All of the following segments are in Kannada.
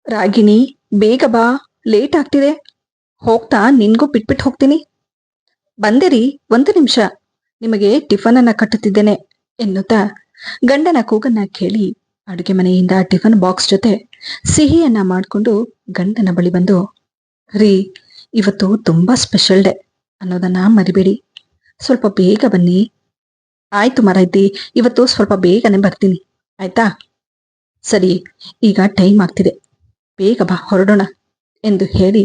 ರಾಗಿಣಿ, ಬೇಗ ಬಾ. ಲೇಟ್ ಆಗ್ತಿದೆ. ಹೋಗ್ತಾ ನಿನ್ಗೂ ಬಿಟ್ಬಿಟ್ಟು ಹೋಗ್ತೀನಿ. ಬಂದಿರಿ, ಒಂದು ನಿಮಿಷ. ನಿಮಗೆ ಟಿಫನ್ ಅನ್ನ ಕಟ್ಟುತ್ತಿದ್ದೇನೆ ಎನ್ನುತ್ತಾ ಗಂಡನ ಕೂಗನ್ನ ಕೇಳಿ ಅಡುಗೆ ಮನೆಯಿಂದ ಟಿಫನ್ ಬಾಕ್ಸ್ ಜೊತೆ ಸಿಹಿಯನ್ನ ಮಾಡಿಕೊಂಡು ಗಂಡನ ಬಳಿ ಬಂದು, ರೀ, ಇವತ್ತು ತುಂಬಾ ಸ್ಪೆಷಲ್ ಡೇ ಅನ್ನೋದನ್ನ ಮರಿಬೇಡಿ. ಸ್ವಲ್ಪ ಬೇಗ ಬನ್ನಿ. ಆಯ್ತು ಮರೈತಿ, ಇವತ್ತು ಸ್ವಲ್ಪ ಬೇಗನೆ ಬರ್ತೀನಿ. ಆಯ್ತಾ? ಸರಿ, ಈಗ ಟೈಮ್ ಆಗ್ತಿದೆ, ಬೇಗ ಬಾ, ಹೊರಡೋಣ ಎಂದು ಹೇಳಿ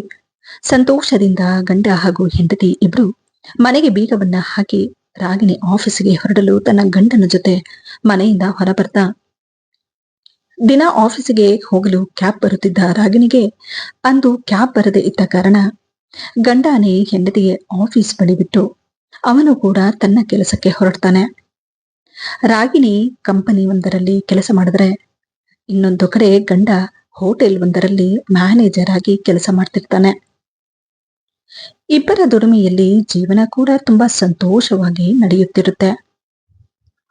ಸಂತೋಷದಿಂದ ಗಂಡ ಹಾಗೂ ಹೆಂಡತಿ ಇಬ್ರು ಮನೆಗೆ ಬೀಗವನ್ನ ಹಾಕಿ ರಾಗಿಣಿ ಆಫೀಸಿಗೆ ಹೊರಡಲು ತನ್ನ ಗಂಡನ ಜೊತೆ ಮನೆಯಿಂದ ಹೊರಬರ್ತಾ, ದಿನ ಆಫೀಸಿಗೆ ಹೋಗಲು ಕ್ಯಾಬ್ ಬರುತ್ತಿದ್ದ ರಾಗಿಣಿಗೆ ಅಂದು ಕ್ಯಾಬ್ ಬರದೆ ಇದ್ದ ಕಾರಣ ಗಂಡನೇ ಹೆಂಡತಿಗೆ ಆಫೀಸ್ ಬಳಿ ಬಿಟ್ಟು ಅವನು ಕೂಡ ತನ್ನ ಕೆಲಸಕ್ಕೆ ಹೊರಡ್ತಾನೆ. ರಾಗಿಣಿ ಕಂಪನಿ ಒಂದರಲ್ಲಿ ಕೆಲಸ ಮಾಡಿದ್ರೆ, ಇನ್ನೊಂದು ಕಡೆ ಗಂಡ ಹೋಟೆಲ್ ಒಂದರಲ್ಲಿ ಮ್ಯಾನೇಜರ್ ಆಗಿ ಕೆಲಸ ಮಾಡ್ತಿರ್ತಾನೆ. ಇಬ್ಬರ ದುಡಿಮೆಯಲ್ಲಿ ಜೀವನ ಕೂಡ ತುಂಬಾ ಸಂತೋಷವಾಗಿ ನಡೆಯುತ್ತಿರುತ್ತೆ.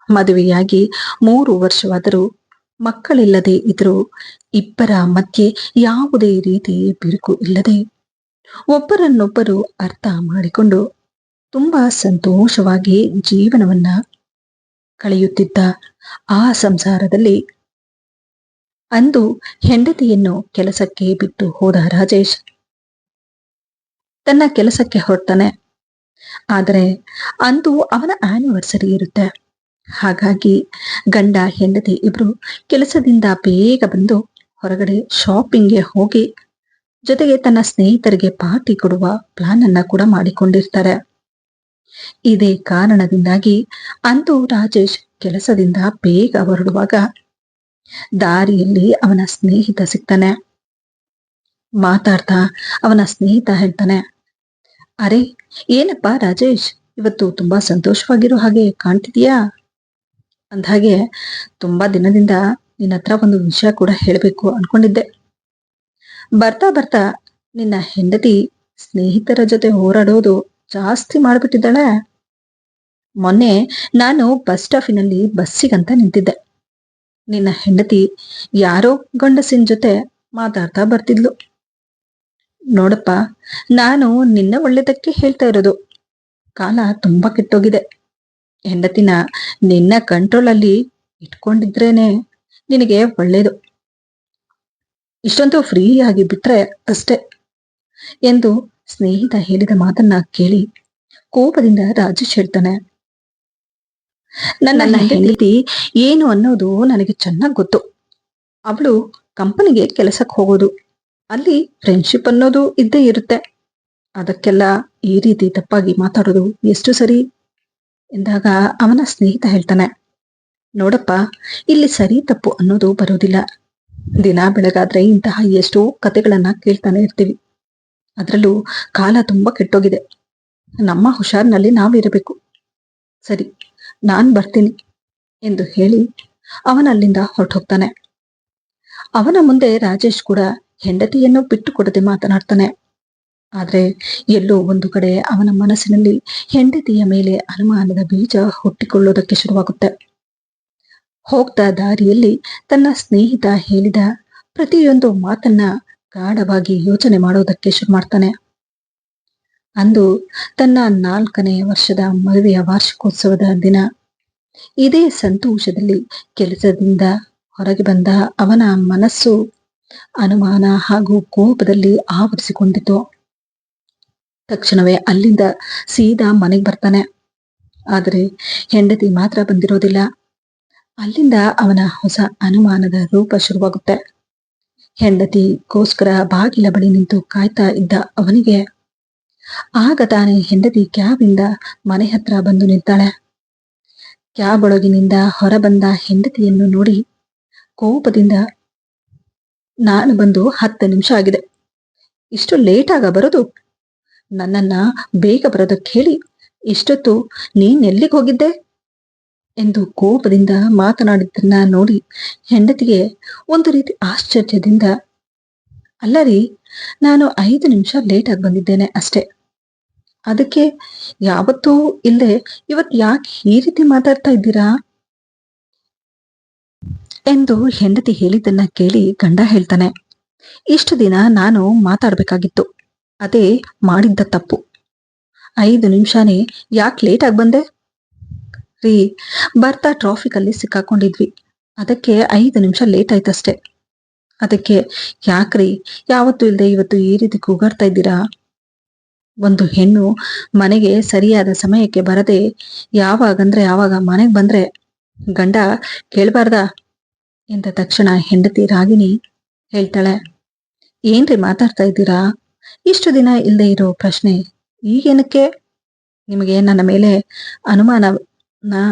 ಮದುವೆಯಾಗಿ 3 ವರ್ಷವಾದರೂ ಮಕ್ಕಳಿಲ್ಲದೆ ಇದ್ರೂ ಇಬ್ಬರ ಮಧ್ಯೆ ಯಾವುದೇ ರೀತಿ ಬಿರುಕು ಇಲ್ಲದೆ ಒಬ್ಬರನ್ನೊಬ್ಬರು ಅರ್ಥ ಮಾಡಿಕೊಂಡು ತುಂಬಾ ಸಂತೋಷವಾಗಿ ಜೀವನವನ್ನ ಕಳೆಯುತ್ತಿದ್ದ ಆ ಸಂಸಾರದಲ್ಲಿ ಅಂದು ಹೆಂಡತಿಯನ್ನು ಕೆಲಸಕ್ಕೆ ಬಿಟ್ಟು ಹೋದ ರಾಜೇಶ್ ತನ್ನ ಕೆಲಸಕ್ಕೆ ಹೊರಡ್ತಾನೆ. ಆದರೆ ಅಂದು ಅವನ ಆನಿವರ್ಸರಿ ಇರುತ್ತೆ. ಹಾಗಾಗಿ ಗಂಡ ಹೆಂಡತಿ ಇಬ್ರು ಕೆಲಸದಿಂದ ಬೇಗ ಬಂದು ಹೊರಗಡೆ ಶಾಪಿಂಗ್ಗೆ ಹೋಗಿ ಜೊತೆಗೆ ತನ್ನ ಸ್ನೇಹಿತರಿಗೆ ಪಾರ್ಟಿ ಕೊಡುವ ಪ್ಲಾನ್ ಅನ್ನ ಕೂಡ ಮಾಡಿಕೊಂಡಿರ್ತಾರೆ. ಇದೇ ಕಾರಣದಿಂದಾಗಿ ಅಂದು ರಾಜೇಶ್ ಕೆಲಸದಿಂದ ಬೇಗ ಹೊರಡುವಾಗ ದಾರಿಯಲ್ಲಿ ಅವನ ಸ್ನೇಹಿತ ಸಿಗ್ತಾನೆ. ಮಾತಾಡ್ತಾ ಅವನ ಸ್ನೇಹಿತ ಹೇಳ್ತಾನೆ, ಅರೆ, ಏನಪ್ಪ ರಾಜೇಶ್, ಇವತ್ತು ತುಂಬಾ ಸಂತೋಷವಾಗಿರೋ ಹಾಗೆ ಕಾಣ್ತಿದೀಯಾ? ಅಂದ್ಹಾಗೆ ತುಂಬಾ ದಿನದಿಂದ ನಿನ್ನ ಹತ್ರ ಒಂದು ವಿಷಯ ಕೂಡ ಹೇಳ್ಬೇಕು ಅನ್ಕೊಂಡಿದ್ದೆ. ಬರ್ತಾ ಬರ್ತಾ ನಿನ್ನ ಹೆಂಡತಿ ಸ್ನೇಹಿತರ ಜೊತೆ ಹೋರಾಡೋದು ಜಾಸ್ತಿ ಮಾಡ್ಬಿಟ್ಟಿದ್ದಾಳೆ. ಮೊನ್ನೆ ನಾನು ಬಸ್ ಸ್ಟಾಪಿನಲ್ಲಿ ಬಸ್ಸಿಗಂತ ನಿಂತಿದ್ದೆ. ನಿನ್ನ ಹೆಂಡತಿ ಯಾರೋ ಗಂಡಸಿನ ಜೊತೆ ಮಾತಾಡ್ತಾ ಬರ್ತಿದ್ಲು. ನೋಡಪ್ಪ, ನಾನು ನಿನ್ನ ಒಳ್ಳೆದಕ್ಕೆ ಹೇಳ್ತಾ ಇರೋದು. ಕಾಲ ತುಂಬಾ ಕೆಟ್ಟೋಗಿದೆ. ಹೆಂಡತಿನ ನಿನ್ನ ಕಂಟ್ರೋಲ್ ಅಲ್ಲಿ ಇಟ್ಕೊಂಡಿದ್ರೇನೆ ನಿನಗೆ ಒಳ್ಳೇದು. ಇಷ್ಟೊಂದು ಫ್ರೀ ಆಗಿ ಬಿಟ್ರೆ ಅಷ್ಟೇ ಎಂದು ಸ್ನೇಹಿತ ಹೇಳಿದ ಮಾತನ್ನ ಕೇಳಿ ಕೋಪದಿಂದ ರಾಜೇಶ್ ಹೇಳ್ತಾನೆ, ನನ್ನ ಹೆಂಡತಿ ಏನು ಅನ್ನೋದು ನನಗೆ ಚೆನ್ನಾಗಿ ಗೊತ್ತು. ಅವಳು ಕಂಪನಿಗೆ ಕೆಲಸಕ್ಕೆ ಹೋಗೋದು, ಅಲ್ಲಿ ಫ್ರೆಂಡ್ಶಿಪ್ ಅನ್ನೋದು ಇದ್ದೇ ಇರುತ್ತೆ. ಅದಕ್ಕೆಲ್ಲ ಈ ರೀತಿ ತಪ್ಪಾಗಿ ಮಾತಾಡೋದು ಎಷ್ಟು ಸರಿ ಎಂದಾಗ ಅವನ ಸ್ನೇಹಿತ ಹೇಳ್ತಾನೆ, ನೋಡಪ್ಪ, ಇಲ್ಲಿ ಸರಿ ತಪ್ಪು ಅನ್ನೋದು ಬರೋದಿಲ್ಲ. ದಿನ ಬೆಳಗಾದ್ರೆ ಇಂತಹ ಎಷ್ಟೋ ಕತೆಗಳನ್ನ ಕೇಳ್ತಾನೆ ಇರ್ತೀವಿ. ಅದರಲ್ಲೂ ಕಾಲ ತುಂಬಾ ಕೆಟ್ಟೋಗಿದೆ. ನಮ್ಮ ಹುಷಾರಿನಲ್ಲಿ ನಾವಿರಬೇಕು. ಸರಿ, ನಾನ್ ಬರ್ತೀನಿ ಎಂದು ಹೇಳಿ ಅವನಲ್ಲಿಂದ ಹೊರಟೋಗ್ತಾನೆ. ಅವನ ಮುಂದೆ ರಾಜೇಶ್ ಕೂಡ ಹೆಂಡತಿಯನ್ನು ಬಿಟ್ಟು ಕೊಡದೆ ಮಾತನಾಡ್ತಾನೆ. ಆದ್ರೆ ಎಲ್ಲೋ ಒಂದು ಕಡೆ ಅವನ ಮನಸ್ಸಿನಲ್ಲಿ ಹೆಂಡತಿಯ ಮೇಲೆ ಅನುಮಾನದ ಬೀಜ ಹುಟ್ಟಿಕೊಳ್ಳೋದಕ್ಕೆ ಶುರುವಾಗುತ್ತೆ. ಹೋಗ್ತಾ ದಾರಿಯಲ್ಲಿ ತನ್ನ ಸ್ನೇಹಿತ ಹೇಳಿದ ಪ್ರತಿಯೊಂದು ಮಾತನ್ನ ಗಾಢವಾಗಿ ಯೋಚನೆ ಮಾಡೋದಕ್ಕೆ ಶುರು ಮಾಡ್ತಾನೆ. ಅಂದು ತನ್ನ 4ನೇ ವರ್ಷದ ಮದುವೆಯ ವಾರ್ಷಿಕೋತ್ಸವದ ದಿನ. ಇದೇ ಸಂತೋಷದಲ್ಲಿ ಕೆಲಸದಿಂದ ಹೊರಗೆ ಬಂದ ಅವನ ಮನಸ್ಸು ಅನುಮಾನ ಹಾಗೂ ಕೋಪದಲ್ಲಿ ಆವರಿಸಿಕೊಂಡಿತು. ತಕ್ಷಣವೇ ಅಲ್ಲಿಂದ ಸೀದಾ ಮನೆಗೆ ಬರ್ತಾನೆ. ಆದರೆ ಹೆಂಡತಿ ಮಾತ್ರ ಬಂದಿರೋದಿಲ್ಲ. ಅಲ್ಲಿಂದ ಅವನ ಹೊಸ ಅನುಮಾನದ ರೂಪ ಶುರುವಾಗುತ್ತೆ. ಹೆಂಡತಿಗೋಸ್ಕರ ಬಾಗಿಲ ಬಳಿ ನಿಂತು ಕಾಯ್ತಾ ಇದ್ದ ಅವನಿಗೆ ಆಗ ತಾನೇ ಹೆಂಡತಿ ಕ್ಯಾಬಿಂದ ಮನೆ ಹತ್ರ ಬಂದು ನಿಲ್ತಾಳೆ. ಕ್ಯಾಬ್ ಒಳಗಿನಿಂದ ಹೊರಬಂದ ಹೆಂಡತಿಯನ್ನು ನೋಡಿ ಕೋಪದಿಂದ, ನಾನು ಬಂದು 10 ನಿಮಿಷ ಆಗಿದೆ, ಇಷ್ಟು ಲೇಟ್ ಆಗ ಬರೋದು? ನನ್ನನ್ನ ಬೇಗ ಬರೋದಕ್ಕೆ ಹೇಳಿ ಇಷ್ಟೊತ್ತು ನೀನೆಲ್ಲಿಗೆ ಹೋಗಿದ್ದೆ ಎಂದು ಕೋಪದಿಂದ ಮಾತನಾಡಿದ್ದನ್ನ ನೋಡಿ ಹೆಂಡತಿಗೆ ಒಂದು ರೀತಿ ಆಶ್ಚರ್ಯದಿಂದ, ಅಲ್ಲ ರೀ, ನಾನು 5 ನಿಮಿಷ ಲೇಟ್ ಆಗಿ ಬಂದಿದ್ದೇನೆ ಅಷ್ಟೇ. ಅದಕ್ಕೆ ಯಾವತ್ತೂ ಇಲ್ಲದೆ ಇವತ್ತು ಯಾಕೆ ಈ ರೀತಿ ಮಾತಾಡ್ತಾ ಇದ್ದೀರಾ ಎಂದು ಹೆಂಡತಿ ಹೇಳಿದ್ದನ್ನ ಕೇಳಿ ಗಂಡ ಹೇಳ್ತಾನೆ, ಇಷ್ಟು ದಿನ ನಾನು ಮಾತಾಡ್ಬೇಕಾಗಿತ್ತು. ಅದೇ ಮಾಡಿದ್ದ ತಪ್ಪು. 5 ನಿಮಿಷನೇ ಯಾಕೆ ಲೇಟ್ ಆಗಿ ಬಂದೆ ರೀ? ಬರ್ತಾ ಟ್ರಾಫಿಕ್ ಅಲ್ಲಿ ಸಿಕ್ಕಾಕೊಂಡಿದ್ವಿ. ಅದಕ್ಕೆ 5 ನಿಮಿಷ ಲೇಟ್ ಆಯ್ತಷ್ಟೇ. ಅದಕ್ಕೆ ಯಾಕ್ರಿ ಯಾವತ್ತೂ ಇಲ್ದೆ ಇವತ್ತು ಈ ರೀತಿ ಕೂಗಾಡ್ತಾ ಇದ್ದೀರಾ? ಒಂದು ಹೆಣ್ಣು ಮನೆಗೆ ಸರಿಯಾದ ಸಮಯಕ್ಕೆ ಬರದೆ ಯಾವಾಗಂದ್ರೆ ಆವಾಗ ಮನೆಗೆ ಬಂದ್ರೆ ಗಂಡ ಕೇಳ್ಬಾರ್ದಾ ಎಂದ ತಕ್ಷಣ ಹೆಂಡತಿ ರಾಗಿಣಿ ಹೇಳ್ತಾಳೆ, ಏನ್ರಿ ಮಾತಾಡ್ತಾ ಇದ್ದೀರಾ? ಇಷ್ಟು ದಿನ ಇಲ್ಲದೆ ಇರೋ ಪ್ರಶ್ನೆ ಈಗೇನಕ್ಕೆ? ನಿಮಗೆ ನನ್ನ ಮೇಲೆ ಅನುಮಾನನಾ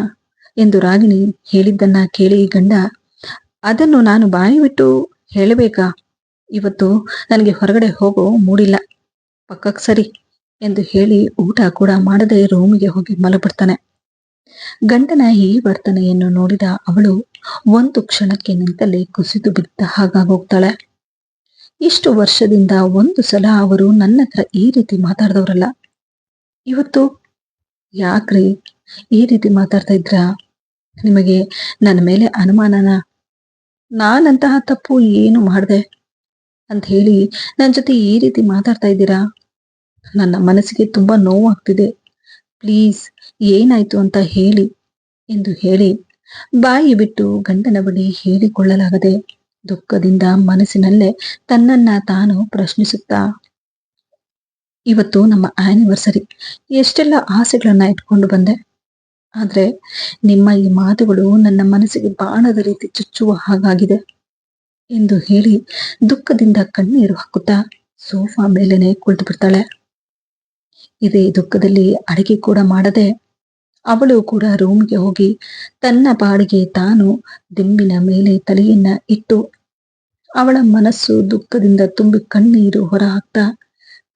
ಎಂದು ರಾಗಿಣಿ ಹೇಳಿದ್ದನ್ನ ಕೇಳಿ ಗಂಡ, ಅದನ್ನು ನಾನು ಬಾಯಿ ಬಿಟ್ಟು ಹೇಳಬೇಕಾ? ಇವತ್ತು ನನಗೆ ಹೊರಗಡೆ ಹೋಗೋ ಮೂಡಿಲ್ಲ, ಪಕ್ಕಕ್ಕೆ ಸರಿ ಎಂದು ಹೇಳಿ ಊಟ ಕೂಡ ಮಾಡದೆ ರೂಮಿಗೆ ಹೋಗಿ ಮಲಗಿಬಿಡ್ತಾನೆ. ಗಂಡನ ಈ ವರ್ತನೆಯನ್ನು ನೋಡಿದ ಅವಳು ಒಂದು ಕ್ಷಣಕ್ಕೆ ನಿಂತಲ್ಲಿ ಕುಸಿದು ಬಿದ್ದ ಹಾಗಾಗೋಗ್ತಾಳೆ. ಇಷ್ಟು ವರ್ಷದಿಂದ ಒಂದು ಸಲ ಅವರು ನನ್ನ ಹತ್ರ ಈ ರೀತಿ ಮಾತಾಡ್ದವ್ರಲ್ಲ, ಇವತ್ತು ಯಾಕ್ರಿ ಈ ರೀತಿ ಮಾತಾಡ್ತಾ ಇದ್ರಾ? ನಿಮಗೆ ನನ್ನ ಮೇಲೆ ಅನುಮಾನನ? ನಾನಂತಹ ತಪ್ಪು ಏನು ಮಾಡ್ದೆ ಅಂತ ಹೇಳಿ ನನ್ನ ಜೊತೆ ಈ ರೀತಿ ಮಾತಾಡ್ತಾ ಇದ್ದೀರಾ? ನನ್ನ ಮನಸ್ಸಿಗೆ ತುಂಬಾ ನೋವಾಗ್ತಿದೆ, ಪ್ಲೀಸ್ ಏನಾಯ್ತು ಅಂತ ಹೇಳಿ ಎಂದು ಹೇಳಿ ಬಾಯಿ ಬಿಟ್ಟು ಗಂಡನ ಬಳಿ ಹೇಳಿಕೊಳ್ಳಲಾಗದೆ ದುಃಖದಿಂದ ಮನಸ್ಸಿನಲ್ಲೇ ತನ್ನನ್ನ ತಾನು ಪ್ರಶ್ನಿಸುತ್ತಾ, ಇವತ್ತು ನಮ್ಮ ಆನಿವರ್ಸರಿ, ಎಷ್ಟೆಲ್ಲ ಆಸೆಗಳನ್ನ ಇಟ್ಕೊಂಡು ಬಂದೆ. ಆದ್ರೆ ನಿಮ್ಮ ಈ ಮಾತುಗಳು ನನ್ನ ಮನಸ್ಸಿಗೆ ಬಾಣದ ರೀತಿ ಚುಚ್ಚುವ ಹಾಗಾಗಿದೆ ಎಂದು ಹೇಳಿ ದುಃಖದಿಂದ ಕಣ್ಣೀರು ಹಾಕುತ್ತಾ ಸೋಫಾ ಮೇಲೆನೆ ಕುಳಿತು ಬಿಡ್ತಾಳೆ. ಇದೇ ದುಃಖದಲ್ಲಿ ಅಡಿಗೆ ಕೂಡ ಮಾಡದೆ ಅವಳು ಕೂಡ ರೂಮ್ಗೆ ಹೋಗಿ ತನ್ನ ಪಾಡಿಗೆ ತಾನು ದಿಂಬಿನ ಮೇಲೆ ತಲೆಯನ್ನ ಇಟ್ಟು ಅವಳ ಮನಸ್ಸು ದುಃಖದಿಂದ ತುಂಬಿ ಕಣ್ಣೀರು ಹೊರ ಹಾಕ್ತಾ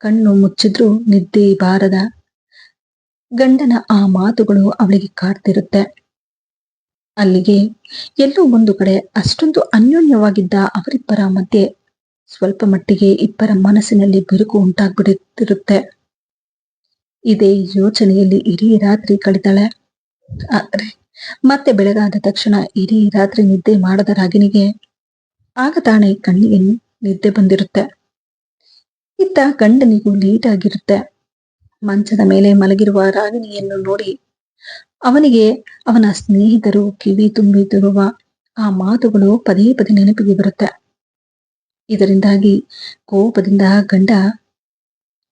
ಕಣ್ಣು ಮುಚ್ಚಿದ್ರೂ ನಿದ್ದೆ ಬಾರದ ಗಂಡನ ಆ ಮಾತುಗಳು ಅವಳಿಗೆ ಕಾಡ್ತಿರುತ್ತೆ. ಅಲ್ಲಿಗೆ ಎಲ್ಲೋ ಒಂದು ಕಡೆ ಅಷ್ಟೊಂದು ಅನ್ಯೋನ್ಯವಾಗಿದ್ದ ಅವರಿಬ್ಬರ ಮಧ್ಯೆ ಸ್ವಲ್ಪ ಮಟ್ಟಿಗೆ ಇಬ್ಬರ ಮನಸ್ಸಿನಲ್ಲಿ ಬಿರುಕು ಉಂಟಾಗ್ಬಿಡುತ್ತಿರುತ್ತೆ. ಇದೇ ಯೋಚನೆಯಲ್ಲಿ ಇಡೀ ರಾತ್ರಿ ಕಳಿತಾಳೆ. ಆದ್ರೆ ಮತ್ತೆ ಬೆಳಗಾದ ತಕ್ಷಣ ಇಡೀ ರಾತ್ರಿ ನಿದ್ದೆ ಮಾಡದ ರಾಗಿಣಿಗೆ ಆಗ ತಾನೇ ಕಣ್ಣಿಗೆ ನಿದ್ದೆ ಬಂದಿರುತ್ತೆ. ಇತ್ತ ಗಂಡನಿಗೂ ಲೇಟ್ ಆಗಿರುತ್ತೆ. ಮಂಚದ ಮೇಲೆ ಮಲಗಿರುವ ರಾಗಿಣಿಯನ್ನು ನೋಡಿ ಅವನಿಗೆ ಅವನ ಸ್ನೇಹಿತರು ಕಿವಿ ತುಂಬಿದಿರುವ ಆ ಮಾತುಗಳು ಪದೇ ಪದೇ ನೆನಪಿಗೆ ಬರುತ್ತೆ. ಇದರಿಂದಾಗಿ ಕೋಪದಿಂದ ಗಂಡ,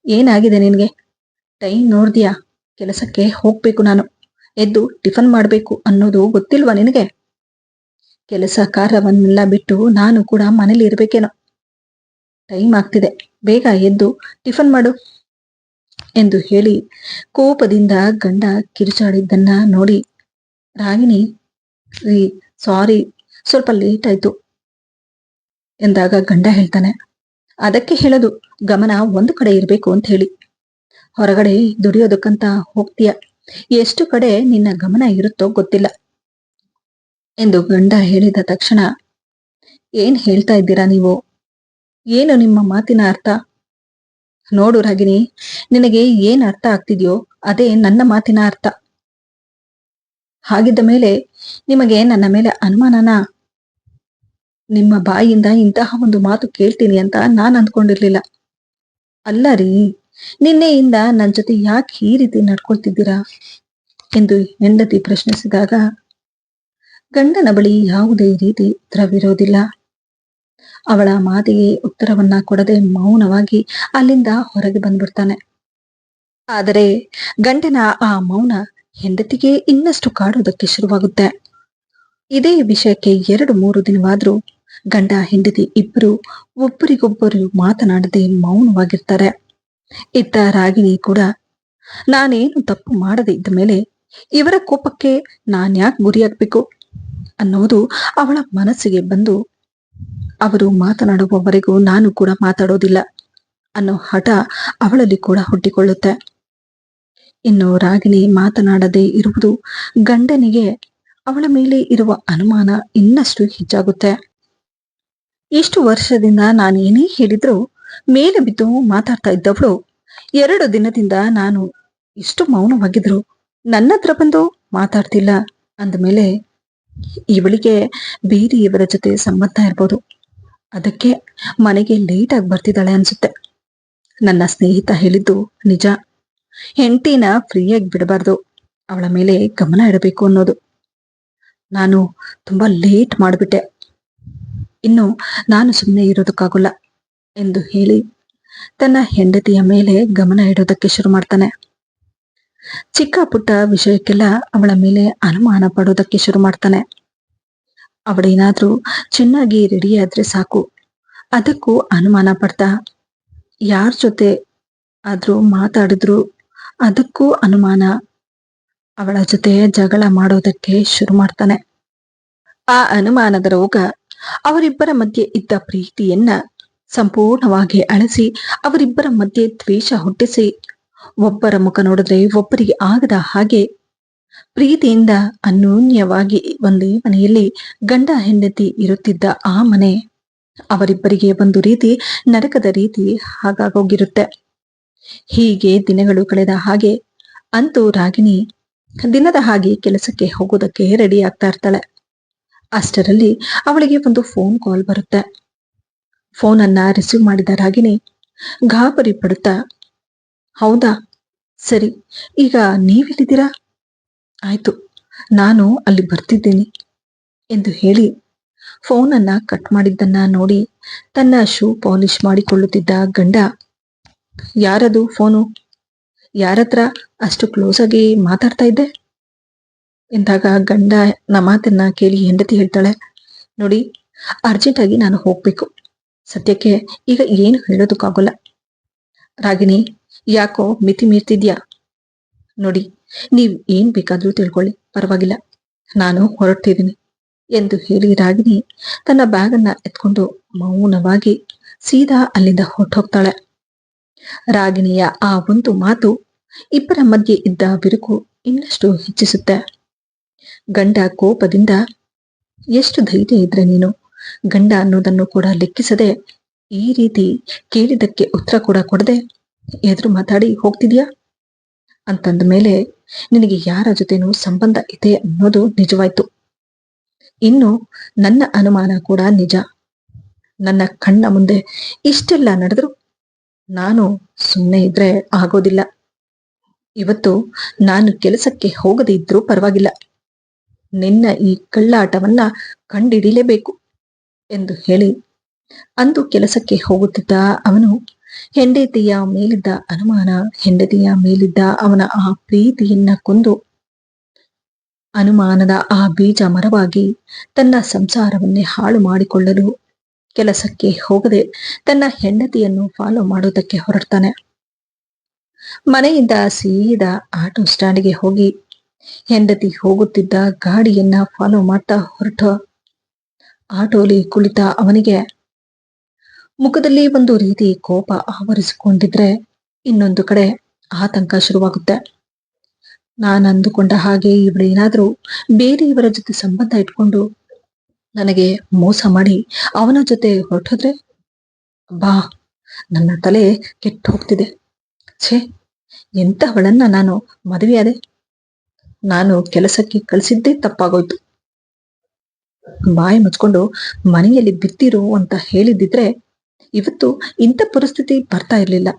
ಏನಾಗಿದೆ ನಿನ್ಗೆ? ಟೈಮ್ ನೋಡ್ದಿಯಾ? ಕೆಲಸಕ್ಕೆ ಹೋಗ್ಬೇಕು, ನಾನು ಎದ್ದು ಟಿಫನ್ ಮಾಡ್ಬೇಕು ಅನ್ನೋದು ಗೊತ್ತಿಲ್ವಾ ನಿನಗೆ? ಕೆಲಸ ಕಾರ್ಯವನ್ನೆಲ್ಲ ಬಿಟ್ಟು ನಾನು ಕೂಡ ಮನೇಲಿ ಇರ್ಬೇಕೇನೋ. ಟೈಮ್ ಆಗ್ತಿದೆ, ಬೇಗ ಎದ್ದು ಟಿಫನ್ ಮಾಡು ಎಂದು ಹೇಳಿ ಕೋಪದಿಂದ ಗಂಡ ಕಿರುಚಾಡಿದ್ದನ್ನ ನೋಡಿ ರಾಗಿಣಿ, ರೀ ಸಾರಿ, ಸ್ವಲ್ಪ ಲೇಟ್ ಆಯ್ತು ಎಂದಾಗ ಗಂಡ ಹೇಳ್ತಾನೆ, ಅದಕ್ಕೆ ಹೇಳೋದು ಗಮನ ಒಂದು ಕಡೆ ಇರ್ಬೇಕು ಅಂತ ಹೇಳಿ. ಹೊರಗಡೆ ದುಡಿಯೋದಕ್ಕಂತ ಹೋಗ್ತೀಯ, ಎಷ್ಟು ಕಡೆ ನಿನ್ನ ಗಮನ ಇರುತ್ತೋ ಗೊತ್ತಿಲ್ಲ ಎಂದು ಗಂಡ ಹೇಳಿದ ತಕ್ಷಣ, ಏನ್ ಹೇಳ್ತಾ ಇದ್ದೀರಾ ನೀವು? ಏನು ನಿಮ್ಮ ಮಾತಿನ ಅರ್ಥ? ನೋಡು ರಾಗಿಣಿ, ನಿನಗೆ ಏನ್ ಅರ್ಥ ಆಗ್ತಿದ್ಯೋ ಅದೇ ನನ್ನ ಮಾತಿನ ಅರ್ಥ. ಹಾಗಿದ್ದ ಮೇಲೆ ನಿಮಗೆ ನನ್ನ ಮೇಲೆ ಅನುಮಾನನಾ? ನಿಮ್ಮ ಬಾಯಿಯಿಂದ ಇಂತಹ ಒಂದು ಮಾತು ಕೇಳ್ತೀನಿ ಅಂತ ನಾನ್ ಅಂದ್ಕೊಂಡಿರ್ಲಿಲ್ಲ. ಅಲ್ಲ ರೀ, ನಿನ್ನೆಯಿಂದ ನನ್ನ ಜೊತೆ ಯಾಕೆ ಈ ರೀತಿ ನಡ್ಕೊಳ್ತಿದ್ದೀರಾ ಎಂದು ಹೆಂಡತಿ ಪ್ರಶ್ನಿಸಿದಾಗ ಗಂಡನ ಬಳಿ ಯಾವುದೇ ರೀತಿ ಉತ್ತರವಿರೋದಿಲ್ಲ. ಅವಳ ಮಾತಿಗೆ ಉತ್ತರವನ್ನ ಕೊಡದೆ ಮೌನವಾಗಿ ಅಲ್ಲಿಂದ ಹೊರಗೆ ಬಂದ್ಬಿಡ್ತಾನೆ. ಆದರೆ ಗಂಡನ ಆ ಮೌನ ಹೆಂಡತಿಗೆ ಇನ್ನಷ್ಟು ಕಾಡೋದಕ್ಕೆ ಶುರುವಾಗುತ್ತೆ. ಇದೇ ವಿಷಯಕ್ಕೆ 2-3 ದಿನವಾದ್ರೂ ಗಂಡ ಹೆಂಡತಿ ಇಬ್ಬರು ಒಬ್ಬರಿಗೊಬ್ಬರು ಮಾತನಾಡದೆ ಮೌನವಾಗಿರ್ತಾರೆ. ಇತ್ತ ರಾಗಿಣಿ ಕೂಡ, ನಾನೇನು ತಪ್ಪು ಮಾಡದೆ ಇದ್ದ ಮೇಲೆ ಇವರ ಕೋಪಕ್ಕೆ ನಾನ್ಯಾಕೆ ಗುರಿಯಾಗ್ಬೇಕು ಅನ್ನೋದು ಅವಳ ಮನಸ್ಸಿಗೆ ಬಂದು ಅವರು ಮಾತನಾಡುವವರೆಗೂ ನಾನು ಕೂಡ ಮಾತಾಡೋದಿಲ್ಲ ಅನ್ನೋ ಹಠ ಅವಳಲ್ಲಿ ಕೂಡ ಹುಟ್ಟಿಕೊಳ್ಳುತ್ತೆ. ಇನ್ನು ರಾಗಿಣಿ ಮಾತನಾಡದೆ ಇರುವುದು ಗಂಡನಿಗೆ ಅವಳ ಮೇಲೆ ಇರುವ ಅನುಮಾನ ಇನ್ನಷ್ಟು ಹೆಚ್ಚಾಗುತ್ತೆ. ಇಷ್ಟು ವರ್ಷದಿಂದ ನಾನೇನೇ ಹೇಳಿದ್ರು ಮೇಲೆ ಬಿದ್ದು ಮಾತಾಡ್ತಾ ಇದ್ದವಳು 2 ದಿನದಿಂದ ನಾನು ಇಷ್ಟು ಮೌನವಾಗಿದ್ರು ನನ್ನ ಹತ್ರ ಬಂದು ಮಾತಾಡ್ತಿಲ್ಲ ಅಂದಮೇಲೆ ಇವಳಿಗೆ ಬೇರೆಯವರ ಜೊತೆ ಸಂಬಂಧ ಇರ್ಬೋದು. ಅದಕ್ಕೆ ಮನೆಗೆ ಲೇಟಾಗಿ ಬರ್ತಿದ್ದಾಳೆ ಅನ್ಸುತ್ತೆ. ನನ್ನ ಸ್ನೇಹಿತ ಹೇಳಿದ್ದು ನಿಜ. ಹೆಂಡತಿನ ಫ್ರೀಯಾಗಿ ಬಿಡಬಾರ್ದು, ಅವಳ ಮೇಲೆ ಗಮನ ಇಡಬೇಕು ಅನ್ನೋದು. ನಾನು ತುಂಬಾ ಲೇಟ್ ಮಾಡಿಬಿಟ್ಟೆ. ಇನ್ನು ನಾನು ಸುಮ್ಮನೆ ಇರೋದಕ್ಕಾಗಲ್ಲ ಎಂದು ಹೇಳಿ ತನ್ನ ಹೆಂಡತಿಯ ಮೇಲೆ ಗಮನ ಇಡೋದಕ್ಕೆ ಶುರು ಮಾಡ್ತಾನೆ. ಚಿಕ್ಕ ಪುಟ್ಟ ವಿಷಯಕ್ಕೆಲ್ಲ ಅವಳ ಮೇಲೆ ಅನುಮಾನ ಪಡೋದಕ್ಕೆ ಶುರು ಮಾಡ್ತಾನೆ. ಅವಳೇನಾದ್ರೂ ಚೆನ್ನಾಗಿ ರೆಡಿ ಆದ್ರೆ ಸಾಕು, ಅದಕ್ಕೂ ಅನುಮಾನ ಪಡ್ತಾ, ಯಾರ ಜೊತೆ ಆದ್ರೂ ಮಾತಾಡಿದ್ರು ಅದಕ್ಕೂ ಅನುಮಾನ. ಅವಳ ಜೊತೆ ಜಗಳ ಮಾಡೋದಕ್ಕೆ ಶುರು ಮಾಡ್ತಾನೆ. ಆ ಅನುಮಾನದ ರೋಗ ಅವರಿಬ್ಬರ ಮಧ್ಯೆ ಇದ್ದ ಪ್ರೀತಿಯನ್ನ ಸಂಪೂರ್ಣವಾಗಿ ಅಳಿಸಿ, ಅವರಿಬ್ಬರ ಮಧ್ಯೆ ದ್ವೇಷ ಹುಟ್ಟಿಸಿ, ಒಬ್ಬರ ಮುಖ ನೋಡಿದ್ರೆ ಒಬ್ಬರಿಗೆ ಆಗದ ಹಾಗೆ ಪ್ರೀತಿಯಿಂದ ಅನ್ಯೋನ್ಯವಾಗಿ ಒಂದೇ ಮನೆಯಲ್ಲಿ ಗಂಡ ಹೆಂಡತಿ ಇರುತ್ತಿದ್ದ ಆ ಮನೆ ಅವರಿಬ್ಬರಿಗೆ ಒಂದು ರೀತಿ ನರಕದ ರೀತಿ ಹಾಗಾಗೋಗಿರುತ್ತೆ. ಹೀಗೆ ದಿನಗಳು ಕಳೆದ ಹಾಗೆ ಅಂತೂ ರಾಗಿಣಿ ದಿನದ ಹಾಗೆ ಕೆಲಸಕ್ಕೆ ಹೋಗೋದಕ್ಕೆ ರೆಡಿ ಆಗ್ತಾ ಇರ್ತಾಳೆ. ಅಷ್ಟರಲ್ಲಿ ಅವಳಿಗೆ ಒಂದು ಫೋನ್ ಕಾಲ್ ಬರುತ್ತೆ. ಫೋನನ್ನ ರಿಸೀವ್ ಮಾಡಿದ ರಾಗಿಣಿ ಗಾಬರಿ ಪಡುತ್ತಾ, ಹೌದಾ, ಸರಿ, ಈಗ ನೀವೆಲ್ಲಿದ್ದೀರಾ? ಆಯ್ತು, ನಾನು ಅಲ್ಲಿ ಬರ್ತಿದ್ದೀನಿ ಎಂದು ಹೇಳಿ ಫೋನನ್ನ ಕಟ್ ಮಾಡಿದ್ದನ್ನ ನೋಡಿ ತನ್ನ ಶೂ ಪಾಲಿಶ್ ಮಾಡಿಕೊಳ್ಳುತ್ತಿದ್ದ ಗಂಡ, ಯಾರದು ಫೋನು? ಯಾರತ್ರ ಅಷ್ಟು ಕ್ಲೋಸ್ ಆಗಿ ಮಾತಾಡ್ತಾ ಇದ್ದೆ ಎಂದಾಗ ಗಂಡನ ಮಾತನ್ನ ಕೇಳಿ ಹೆಂಡತಿ ಹೇಳ್ತಾಳೆ, ನೋಡಿ, ಅರ್ಜೆಂಟ್ ಆಗಿ ನಾನು ಹೋಗ್ಬೇಕು, ಸದ್ಯಕ್ಕೆ ಈಗ ಏನು ಹೇಳೋದಕ್ಕಾಗಲ್ಲ. ರಾಗಿಣಿ, ಯಾಕೋ ಮಿತಿ ಮೀರ್ತಿದ್ಯಾ? ನೋಡಿ, ನೀವ್ ಏನ್ ಬೇಕಾದ್ರೂ ತಿಳ್ಕೊಳ್ಳಿ, ಪರವಾಗಿಲ್ಲ, ನಾನು ಹೊರಡ್ತಿದ್ದೀನಿ ಎಂದು ಹೇಳಿ ರಾಗಿಣಿ ತನ್ನ ಬ್ಯಾಗ್ ಅನ್ನ ಎತ್ಕೊಂಡು ಮೌನವಾಗಿ ಸೀದಾ ಅಲ್ಲಿಂದ ಹೊರಟೋಗ್ತಾಳೆ. ರಾಗಿಣಿಯ ಆ ಒಂದು ಮಾತು ಇಬ್ಬರ ಮಧ್ಯೆ ಇದ್ದ ಬಿರುಕು ಇನ್ನಷ್ಟು ಹೆಚ್ಚಿಸುತ್ತೆ. ಗಂಡ ಕೋಪದಿಂದ, ಎಷ್ಟು ಧೈರ್ಯ ಇದ್ರೆ ನೀನು ಗಂಡ ಅನ್ನೋದನ್ನು ಕೂಡ ಲೆಕ್ಕಿಸದೆ ಈ ರೀತಿ ಕೇಳಿದ್ದಕ್ಕೆ ಉತ್ತರ ಕೂಡ ಕೊಡದೆ ಎದುರು ಮಾತಾಡಿ ಹೋಗ್ತಿದ್ಯಾ ಅಂತಂದ ಮೇಲೆ ನಿನಗೆ ಯಾರ ಜೊತೆನೂ ಸಂಬಂಧ ಇದೆ ಅನ್ನೋದು ನಿಜವಾಯ್ತು. ಇನ್ನು ನನ್ನ ಅನುಮಾನ ಕೂಡ ನಿಜ. ನನ್ನ ಕಣ್ಣ ಮುಂದೆ ಇಷ್ಟೆಲ್ಲ ನಡೆದ್ರು ನಾನು ಸುಮ್ಮನೆ ಇದ್ರೆ ಆಗೋದಿಲ್ಲ. ಇವತ್ತು ನಾನು ಕೆಲಸಕ್ಕೆ ಹೋಗದೇ ಇದ್ರೂ ಪರವಾಗಿಲ್ಲ, ನಿನ್ನ ಈ ಕಳ್ಳಾಟವನ್ನ ಕಂಡಿಡಿಲೇಬೇಕು ಎಂದು ಹೇಳಿ ಅಂದು ಕೆಲಸಕ್ಕೆ ಹೋಗುತ್ತಿದ್ದ ಅವನು ಹೆಂಡತಿಯ ಮೇಲಿದ್ದ ಅನುಮಾನ, ಹೆಂಡತಿಯ ಮೇಲಿದ್ದ ಅವನ ಆ ಪ್ರೀತಿಯನ್ನ ಕೊಂದು ಅನುಮಾನದ ಆ ಬೀಜ ಮರವಾಗಿ ತನ್ನ ಸಂಸಾರವನ್ನೇ ಹಾಳು ಮಾಡಿಕೊಳ್ಳಲು ಕೆಲಸಕ್ಕೆ ಹೋಗದೆ ತನ್ನ ಹೆಂಡತಿಯನ್ನು ಫಾಲೋ ಮಾಡೋದಕ್ಕೆ ಹೊರಡ್ತಾನೆ. ಮನೆಯಿಂದ ಸೀದಾ ಆಟೋ ಸ್ಟ್ಯಾಂಡ್ಗೆ ಹೋಗಿ ಹೆಂಡತಿ ಹೋಗುತ್ತಿದ್ದ ಗಾಡಿಯನ್ನ ಫಾಲೋ ಮಾಡ್ತಾ ಹೊರಟ ಆಟೋಲಿ ಕುಳಿತ ಅವನಿಗೆ ಮುಖದಲ್ಲಿ ಒಂದು ರೀತಿ ಕೋಪ ಆವರಿಸಿಕೊಂಡಿದ್ರೆ ಇನ್ನೊಂದು ಕಡೆ ಆತಂಕ ಶುರುವಾಗುತ್ತೆ. ನಾನು ಅಂದುಕೊಂಡ ಹಾಗೆ ಇವಳೇನಾದ್ರೂ ಬೇರೆಯವರ ಜೊತೆ ಸಂಬಂಧ ಇಟ್ಕೊಂಡು ನನಗೆ ಮೋಸ ಮಾಡಿ ಅವನ ಜೊತೆ ಹೊರಟೋದ್ರೆ ಬಾ, ನನ್ನ ತಲೆ ಕೆಟ್ಟು ಹೋಗ್ತಿದೆ. ಛೇ, ಎಂತಹವಳನ್ನ ನಾನು ಮದುವೆಯಾದೆ. ನಾನು ಕೆಲಸಕ್ಕೆ ಕಳಿಸಿದ್ದೇ ತಪ್ಪಾಗೋಯ್ತು. ಬಾಯಿ ಮುಚ್ಕೊಂಡು ಮನೆಯಲ್ಲಿ ಬಿತ್ತಿರು ಅಂತ ಹೇಳಿದ್ದಿದ್ರೆ ಇವತ್ತು ಇಂಥ ಪರಿಸ್ಥಿತಿ ಬರ್ತಾ ಇರ್ಲಿಲ್ಲ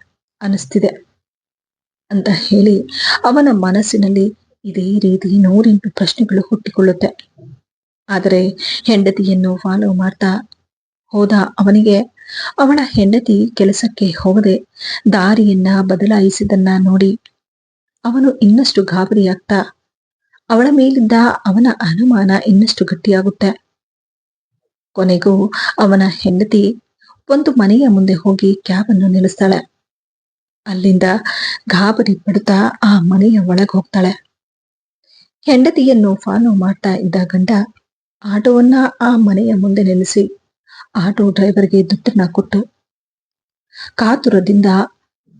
ಅನಿಸ್ತಿದೆ ಅಂತ ಹೇಳಿ ಅವನ ಮನಸ್ಸಿನಲ್ಲಿ ಇದೇ ರೀತಿ 108 ಪ್ರಶ್ನೆಗಳು ಹುಟ್ಟಿಕೊಳ್ಳುತ್ತೆ. ಆದರೆ ಹೆಂಡತಿಯನ್ನು ಫಾಲೋ ಮಾಡ್ತಾ ಹೋದ ಅವನಿಗೆ ಅವಳ ಹೆಂಡತಿ ಕೆಲಸಕ್ಕೆ ಹೋಗದೆ ದಾರಿಯನ್ನ ಬದಲಾಯಿಸಿದನ್ನ ನೋಡಿ ಅವನು ಇನ್ನಷ್ಟು ಗಾಬರಿಯಾಗ್ತಾ ಅವಳ ಮೇಲಿದ್ದ ಅವನ ಅನುಮಾನ ಇನ್ನಷ್ಟು ಗಟ್ಟಿಯಾಗುತ್ತೆ. ಕೊನೆಗೂ ಅವನ ಹೆಂಡತಿ ಒಂದು ಮನೆಯ ಮುಂದೆ ಹೋಗಿ ಕ್ಯಾಬ್ ಅನ್ನು ನಿಲ್ಲಿಸ್ತಾಳೆ. ಅಲ್ಲಿಂದ ಗಾಬರಿ ಪಡುತ್ತಾ ಆ ಮನೆಯ ಒಳಗೆ ಹೋಗ್ತಾಳೆ. ಹೆಂಡತಿಯನ್ನು ಫಾಲೋ ಮಾಡ್ತಾ ಇದ್ದ ಗಂಡ ಆಟೋವನ್ನ ಆ ಮನೆಯ ಮುಂದೆ ನಿಲ್ಲಿಸಿ ಆಟೋ ಡ್ರೈವರ್ಗೆ ದುಡ್ಡನ್ನ ಕೊಟ್ಟು ಕಾತುರದಿಂದ